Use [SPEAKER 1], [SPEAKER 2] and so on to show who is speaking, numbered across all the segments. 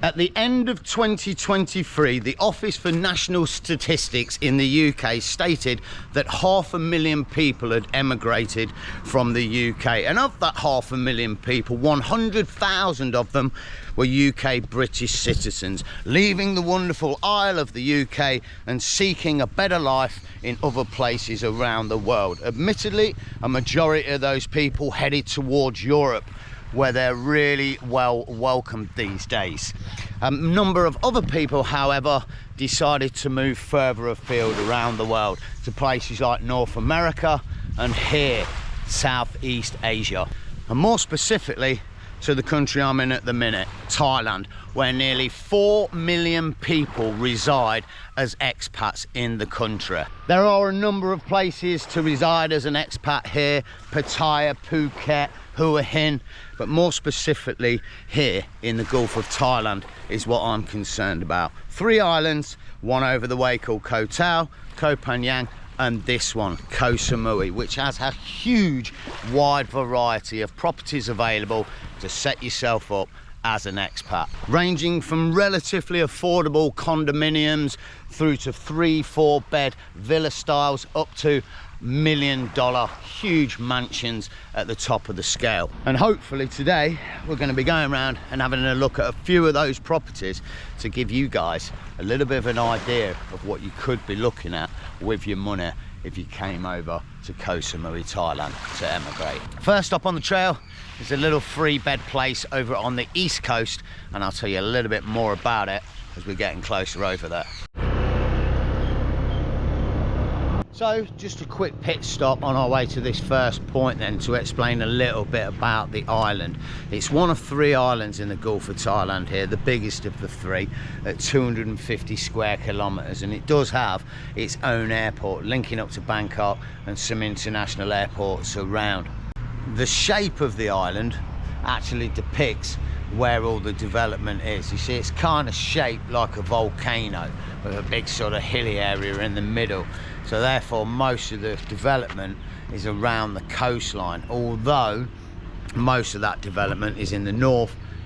[SPEAKER 1] At the end of 2023, the Office for National Statistics in the UK stated that 500,000 people had emigrated from the UK. And of that 500,000 people, 100,000 of them were UK British citizens, leaving the wonderful Isle of the UK and seeking a better life in other places around the world. Admittedly, a majority of those people headed towards Europe, where they're really well welcomed these days. A number of other people, however, decided to move further afield around the world to places like North America and here, Southeast Asia. And more specifically, to the country I'm in at the minute, Thailand, where nearly 4 million people reside as expats in the country. There are a number of places to reside as an expat here: Pattaya, Phuket, Hua Hin, but more specifically here in the Gulf of Thailand is what I'm concerned about. 3 islands, one over the way called Koh Tao, Koh Phangan, and this one, Koh Samui, which has a huge, wide variety of properties available to set yourself up as an expat, ranging from relatively affordable condominiums through to 3-4 bed villa styles up to $1 million huge mansions at the top of the scale. And hopefully today we're going to be going around and having a look at a few of those properties to give you guys a little bit of an idea of what you could be looking at with your money if you came over to Koh Samui, Thailand to emigrate. First up on the trail is a little 3-bed place over on the east coast, and I'll tell you a little bit more about it as we're getting closer over there. So just a quick pit stop on our way to this first point then to explain a little bit about the island. It's one of 3 islands in the Gulf of Thailand here, the biggest of the 3 at 250 square kilometres, and it does have its own airport linking up to Bangkok and some international airports around. The shape of the island actually depicts where all the development is. You see, it's kind of shaped like a volcano with a big sort of hilly area in the middle. So therefore most of the development is around the coastline, although most of that development is in the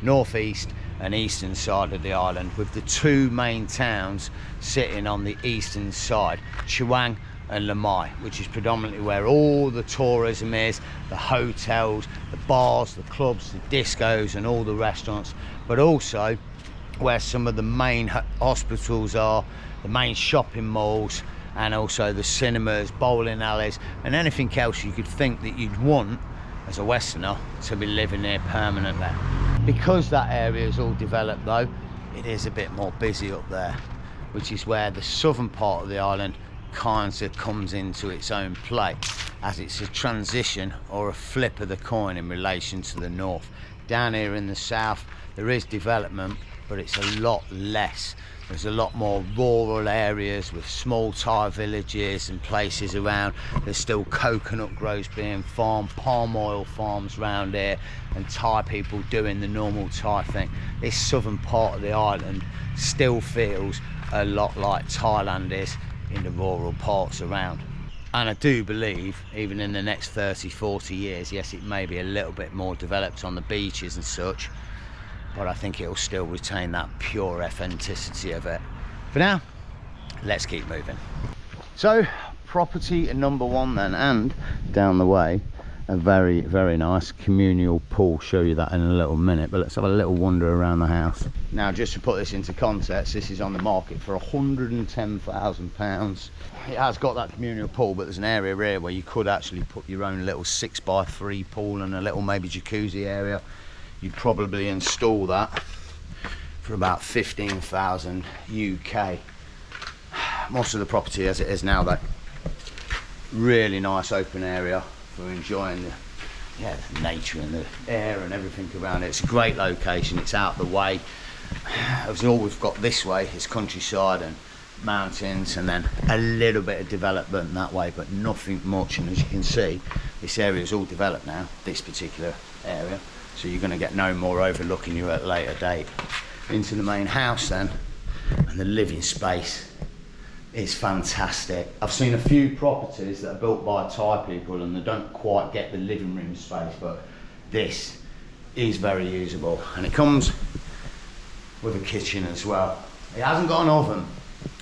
[SPEAKER 1] northeast and eastern side of the island, with the 2 main towns sitting on the eastern side, Chaweng and Lamai, which is predominantly where all the tourism is, the hotels, the bars, the clubs, the discos and all the restaurants, but also where some of the main hospitals are, the main shopping malls, and also the cinemas, bowling alleys, and anything else you could think that you'd want as a Westerner to be living there permanently. Because that area is all developed though, it is a bit more busy up there, which is where the southern part of the island kind of comes into its own play, as it's a transition or a flip of the coin in relation to the north. Down here in the south there is development, but it's a lot less. There's a lot more rural areas with small Thai villages and places around. There's still coconut groves being farmed, palm oil farms around here, and Thai people doing the normal Thai thing. This southern part of the island still feels a lot like Thailand is in the rural parts around. And I do believe even in the next 30-40 years, yes, it may be a little bit more developed on the beaches and such, but I think it'll still retain that pure authenticity of it. For now, let's keep moving. So property number 1 then, and down the way a very, very nice communal pool. Show you that in a little minute, but let's have a little wander around the house. Now, just to put this into context, this is on the market for £110,000. It has got that communal pool, but there's an area here where you could actually put your own little 6x3 pool and a little maybe jacuzzi area. You'd probably install that for about 15,000 UK. Most of the property as it is now though, really nice open area for enjoying the nature and the air and everything around it. It's a great location, it's out of the way. As all we've got this way is countryside and mountains, and then a little bit of development that way, but nothing much. And as you can see, this area is all developed now, this particular area, so you're going to get no more overlooking you at a later date. Into the main house then, and the living space is fantastic. I've seen a few properties that are built by Thai people and they don't quite get the living room space, but this is very usable, and it comes with a kitchen as well. It hasn't got an oven.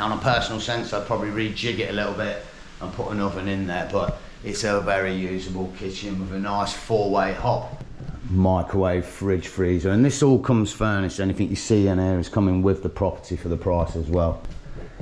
[SPEAKER 1] On a personal sense, I'd probably rejig it a little bit and put an oven in there, but it's a very usable kitchen with a nice 4-way hob. Microwave, fridge, freezer, and this all comes furnished. Anything you see in here is coming with the property for the price as well.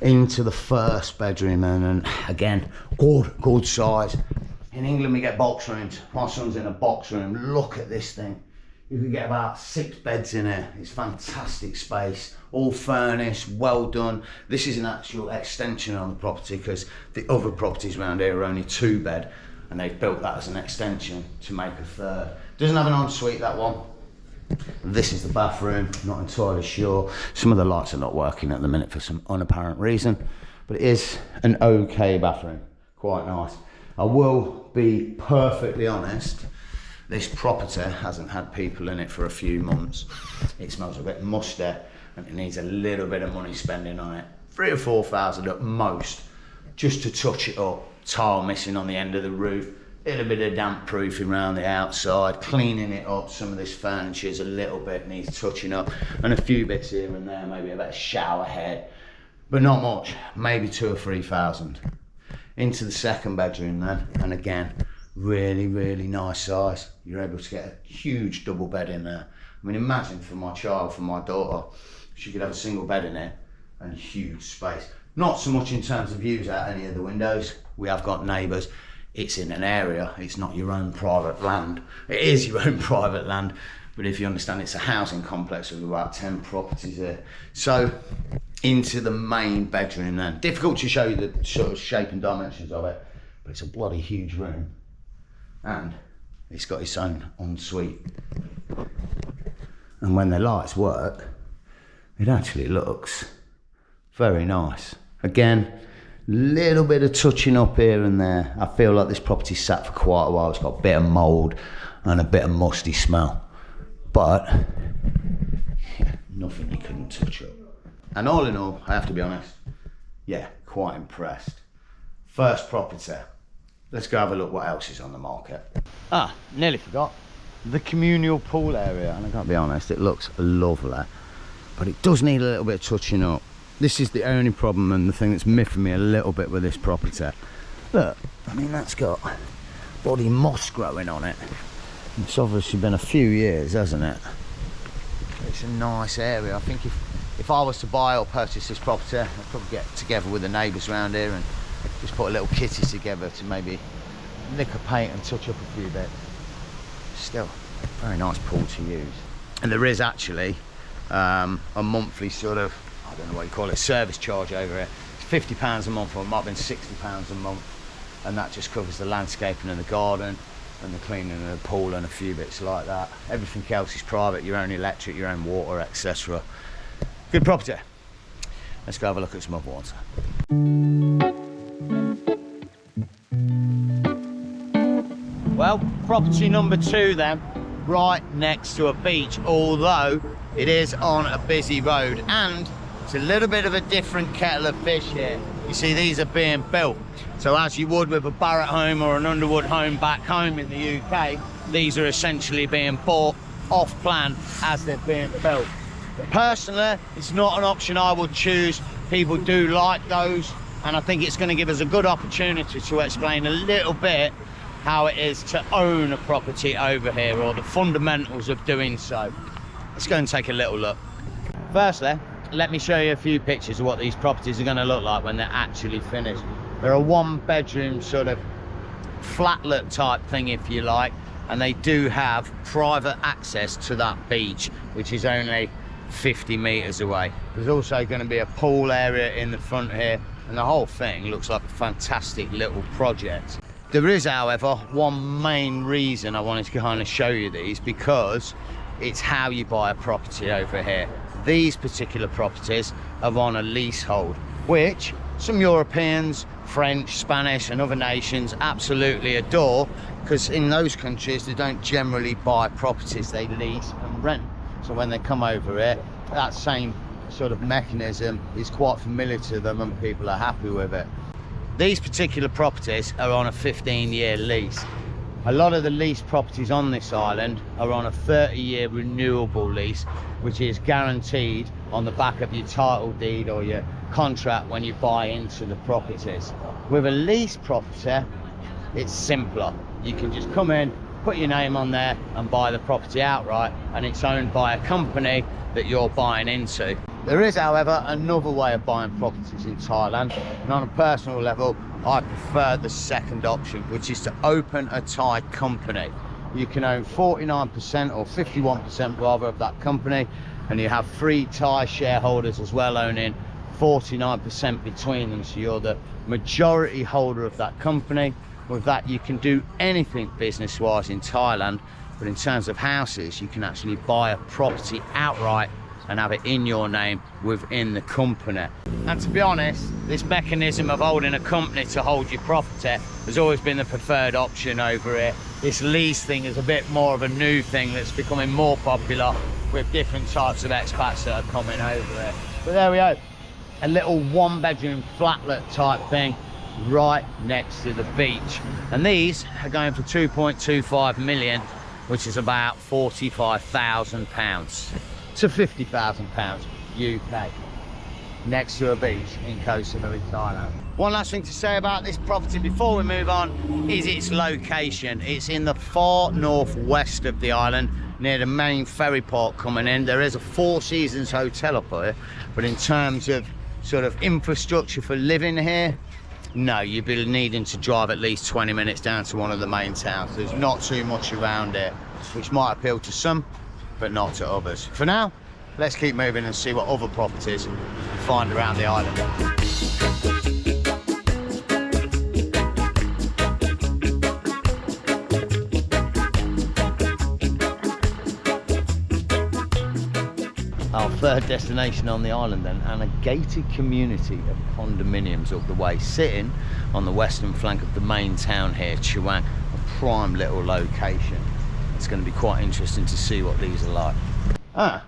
[SPEAKER 1] Into the first bedroom, and again, good size. In England we get box rooms. My son's in a box room. Look at this thing. You can get about 6 beds in here. It's fantastic space, all furnished, well done. This is an actual extension on the property because the other properties around here are only 2-bed, and they've built that as an extension to make a third. Doesn't have an ensuite, that one. This is the bathroom, not entirely sure. Some of the lights are not working at the minute for some unapparent reason, but it is an okay bathroom, quite nice. I will be perfectly honest, this property hasn't had people in it for a few months. It smells a bit musty and it needs a little bit of money spending on it. 3,000 or 4,000 at most, just to touch it up. Tile missing on the end of the roof, a little bit of damp proofing around the outside, cleaning it up. Some of this furniture is a little bit needs touching up, and a few bits here and there, maybe a bit of shower head, but not much, maybe 2,000 or 3,000. Into the second bedroom then, and again, really nice size. You're able to get a huge double bed in there. I mean, imagine for my child, for my daughter, she could have a single bed in it and huge space. Not so much in terms of views out any of the windows. We have got neighbours. It's in an area, it's not your own private land. It is your own private land, but if you understand, it's a housing complex with about 10 properties here. So into the main bedroom then. Difficult to show you the sort of shape and dimensions of it, but it's a bloody huge room. And it's got its own ensuite. And when the lights work, it actually looks very nice. Again, little bit of touching up here and there. I feel like this property sat for quite a while. It's got a bit of mould and a bit of musty smell, but yeah, nothing you couldn't touch up. And all in all, I have to be honest, yeah, quite impressed. First property. Let's go have a look what else is on the market. Nearly forgot. The communal pool area, and I gotta be honest, it looks lovely, but it does need a little bit of touching up. This is the only problem and the thing that's miffing me a little bit with this property. Look, I mean, that's got bloody moss growing on it. It's obviously been a few years, hasn't it? It's a nice area. I think if I was to buy or purchase this property, I'd probably get together with the neighbours around here and just put a little kitty together to maybe lick a paint and touch up a few bits. Still, very nice pool to use. And there is actually a monthly sort of, I don't know what you call it, service charge over it. It's £50 a month, or it might have been £60 a month, and that just covers the landscaping and the garden and the cleaning of the pool and a few bits like that. Everything else is private, your own electric, your own water, etc. Good property. Let's go have a look at some other ones. Well, property number 2 then, right next to a beach, although it is on a busy road, and it's a little bit of a different kettle of fish here. You see, these are being built. So as you would with a Barratt home or an Underwood home back home in the UK, these are essentially being bought off plan as they're being built. But personally, it's not an option I would choose. People do like those, and I think it's going to give us a good opportunity to explain a little bit how it is to own a property over here, or the fundamentals of doing so. Let's go and take a little look. Firstly, let me show you a few pictures of what these properties are going to look like when they're actually finished. They're a 1-bedroom sort of flat look type thing, if you like, and they do have private access to that beach, which is only 50 meters away. There's also going to be a pool area in the front here, and the whole thing looks like a fantastic little project. There is, however, one main reason I wanted to kind of show you these, because it's how you buy a property over here. These particular properties are on a leasehold, which some Europeans, French, Spanish and other nations absolutely adore, because in those countries they don't generally buy properties, they lease and rent. So when they come over here, that same sort of mechanism is quite familiar to them and people are happy with it. These particular properties are on a 15-year lease. A lot of the lease properties on this island are on a 30-year renewable lease, which is guaranteed on the back of your title deed or your contract when you buy into the properties. With a lease property, it's simpler. You can just come in, put your name on there and buy the property outright, and it's owned by a company that you're buying into. There is, however, another way of buying properties in Thailand, and on a personal level, I prefer the second option, which is to open a Thai company. You can own 49% or 51% rather of that company, and you have 3 Thai shareholders as well owning 49% between them, so you're the majority holder of that company. With that, you can do anything business-wise in Thailand, but in terms of houses, you can actually buy a property outright and have it in your name within the company. And to be honest, this mechanism of holding a company to hold your property has always been the preferred option over here. This lease thing is a bit more of a new thing that's becoming more popular with different types of expats that are coming over here. But there we go, a little 1-bedroom flatlet type thing right next to the beach, and these are going for 2.25 million, which is about £45,000 to £50,000 UK, next to a beach in Koh Samui, Thailand. One last thing to say about this property before we move on is its location. It's in the far northwest of the island, near the main ferry port coming in. There is a Four Seasons hotel up here, but in terms of sort of infrastructure for living here, no, you'd be needing to drive at least 20 minutes down to one of the main towns. There's not too much around here, which might appeal to some, but not to others. For now, let's keep moving and see what other properties we find around the island. Our third destination on the island then, and a gated community of condominiums up the way, sitting on the western flank of the main town here, Chiang, a prime little location. It's going to be quite interesting to see what these are like.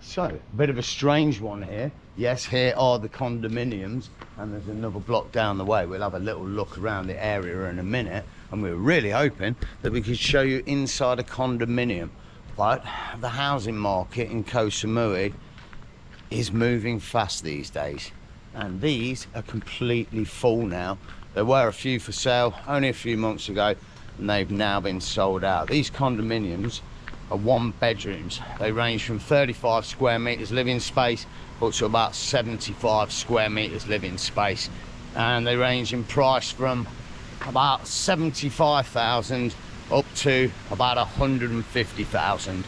[SPEAKER 1] So a bit of a strange one here. Yes, here are the condominiums, and there's another block down the way. We'll have a little look around the area in a minute, and we were really hoping that we could show you inside a condominium, but the housing market in Koh Samui is moving fast these days, and these are completely full now. There were a few for sale only a few months ago, and they've now been sold out. These condominiums are 1-bedrooms. They range from 35 square meters living space up to about 75 square meters living space, and they range in price from about 75,000 up to about 150,000.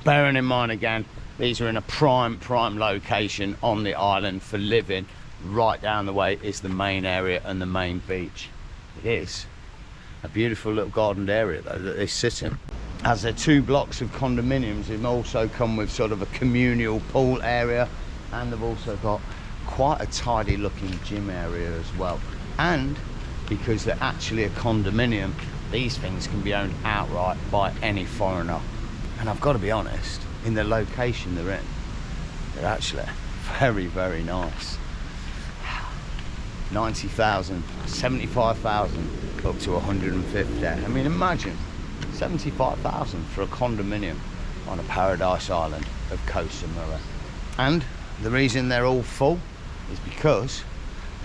[SPEAKER 1] Bearing in mind again, these are in a prime location on the island for living. Right down the way is the main area and the main beach. It is a beautiful little gardened area though that they sit in. As they're 2 blocks of condominiums, they've also come with sort of a communal pool area, and they've also got quite a tidy looking gym area as well. And because they're actually a condominium, these things can be owned outright by any foreigner. And I've got to be honest, in the location they're in, they're actually very, very nice. 90,000, 75,000 up to 150. I mean, imagine 75,000 for a condominium on a paradise island of Koh Samui. And the reason they're all full is because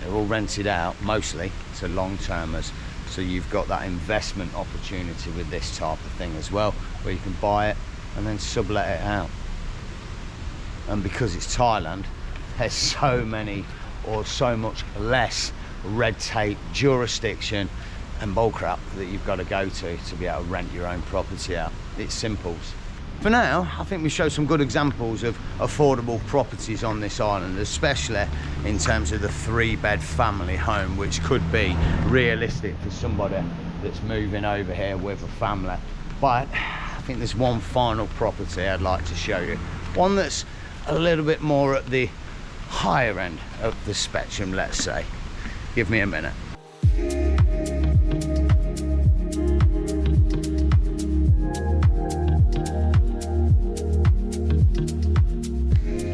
[SPEAKER 1] they're all rented out mostly to long-termers. So you've got that investment opportunity with this type of thing as well, where you can buy it and then sublet it out. And because it's Thailand, there's so many, or so much less red tape, jurisdiction and bullcrap that you've got to go to be able to rent your own property out. It's simples. For now, I think we show some good examples of affordable properties on this island, especially in terms of the 3-bed family home, which could be realistic for somebody that's moving over here with a family. But I think there's one final property I'd like to show you. One that's a little bit more at the higher end of the spectrum, let's say. Give me a minute.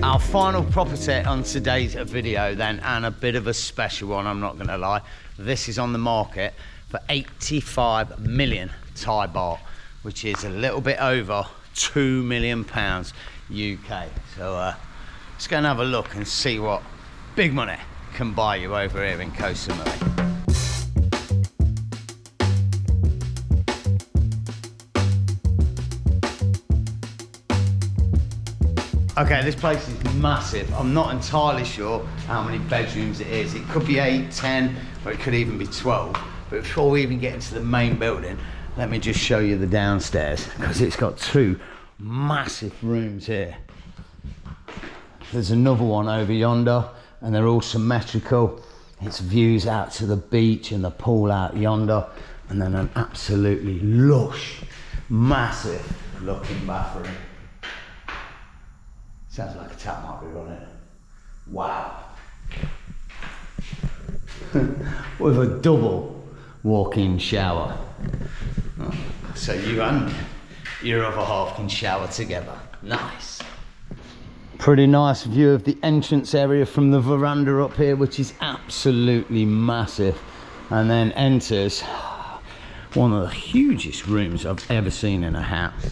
[SPEAKER 1] Our final property on today's video then, and a bit of a special one, I'm not gonna lie. This is on the market for 85 million Thai baht, which is a little bit over £2 million UK. So let's go and have a look and see what big money can buy you over here in Koh Samui. Okay, this place is massive. I'm not entirely sure how many bedrooms it is. It could be 8, 10, or it could even be 12. But before we even get into the main building, let me just show you the downstairs, because it's got 2 massive rooms here. There's another one over yonder, and they're all symmetrical. It's views out to the beach and the pool out yonder, and then an absolutely lush, massive looking bathroom. Sounds like a tap might be on it. Wow. With a double walk-in shower. Oh, so you and your other half can shower together. Nice. Pretty nice view of the entrance area from the veranda up here, which is absolutely massive. And then enters one of the hugest rooms I've ever seen in a house.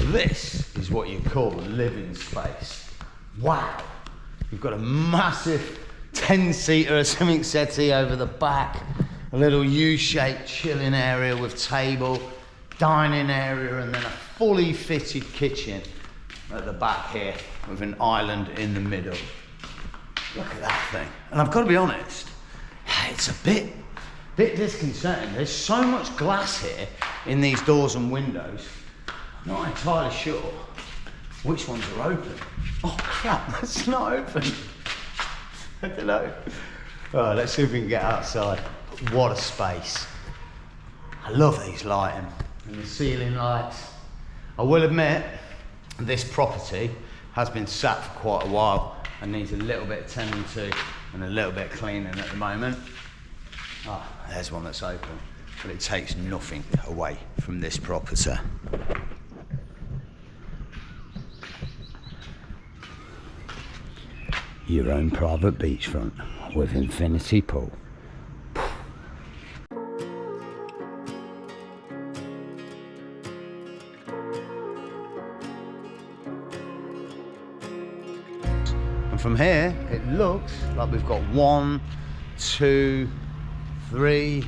[SPEAKER 1] This is what you call a living space. Wow. You've got a massive 10-seater or something settee over the back, a little U-shaped chilling area with table, dining area, and then a fully fitted kitchen at the back here with an island in the middle. Look at that thing. And I've got to be honest, it's a bit disconcerting. There's so much glass here in these doors and windows. Not entirely sure which ones are open. Oh crap, that's not open. I don't know. Oh, let's see if we can get outside. What a space. I love these lighting and the ceiling lights. I will admit, this property has been sat for quite a while and needs a little bit of tending to and a little bit of cleaning at the moment. Oh, there's one that's open, but it takes nothing away from this property. Your own private beachfront with infinity pool. And from here, it looks like we've got 1, 2, 3,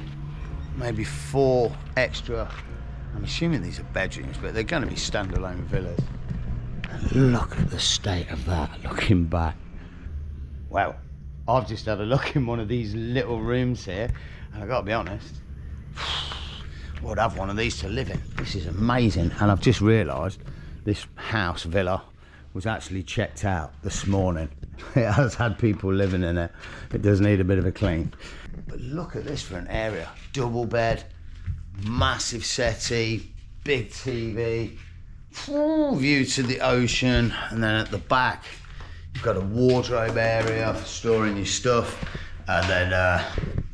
[SPEAKER 1] maybe 4 extra. I'm assuming these are bedrooms, but they're going to be standalone villas. And look at the state of that, looking back. Well, I've just had a look in one of these little rooms here, and I've got to be honest, I would have one of these to live in. This is amazing. And I've just realised this house villa was actually checked out this morning. It has had people living in it. It does need a bit of a clean. But look at this for an area. Double bed, massive settee, big TV, full view to the ocean, and then at the back, you've got a wardrobe area for storing your stuff, and then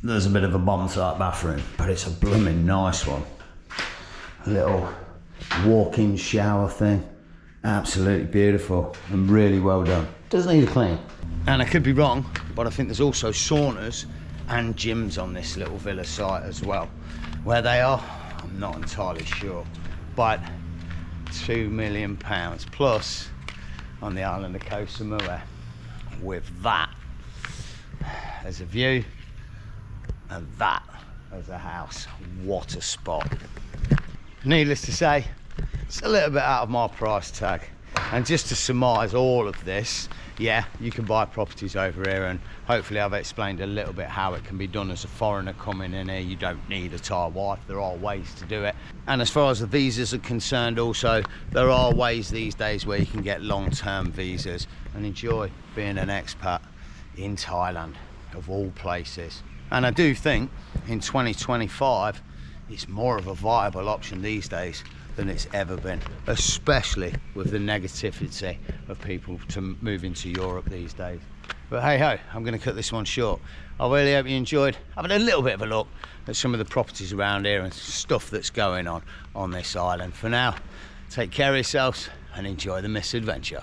[SPEAKER 1] there's a bit of a bomb-type bathroom, but it's a blooming nice one. A little walk-in shower thing, absolutely beautiful and really well done. Doesn't need a clean. And I could be wrong, but I think there's also saunas and gyms on this little villa site as well. Where they are, I'm not entirely sure, but £2 million plus on the island of Koh Samui. With that as a view and that as a house. What a spot. Needless to say, it's a little bit out of my price tag. And just to surmise all of this, yeah, you can buy properties over here, and hopefully I've explained a little bit how it can be done as a foreigner coming in here. You don't need a Thai wife, there are ways to do it. And as far as the visas are concerned also, there are ways these days where you can get long-term visas and enjoy being an expat in Thailand, of all places. And I do think in 2025, it's more of a viable option these days than it's ever been, especially with the negativity of people to move into Europe these days. But hey ho, I'm going to cut this one short. I really hope you enjoyed having a little bit of a look at some of the properties around here and stuff that's going on this island. For now, take care of yourselves and enjoy the misadventure.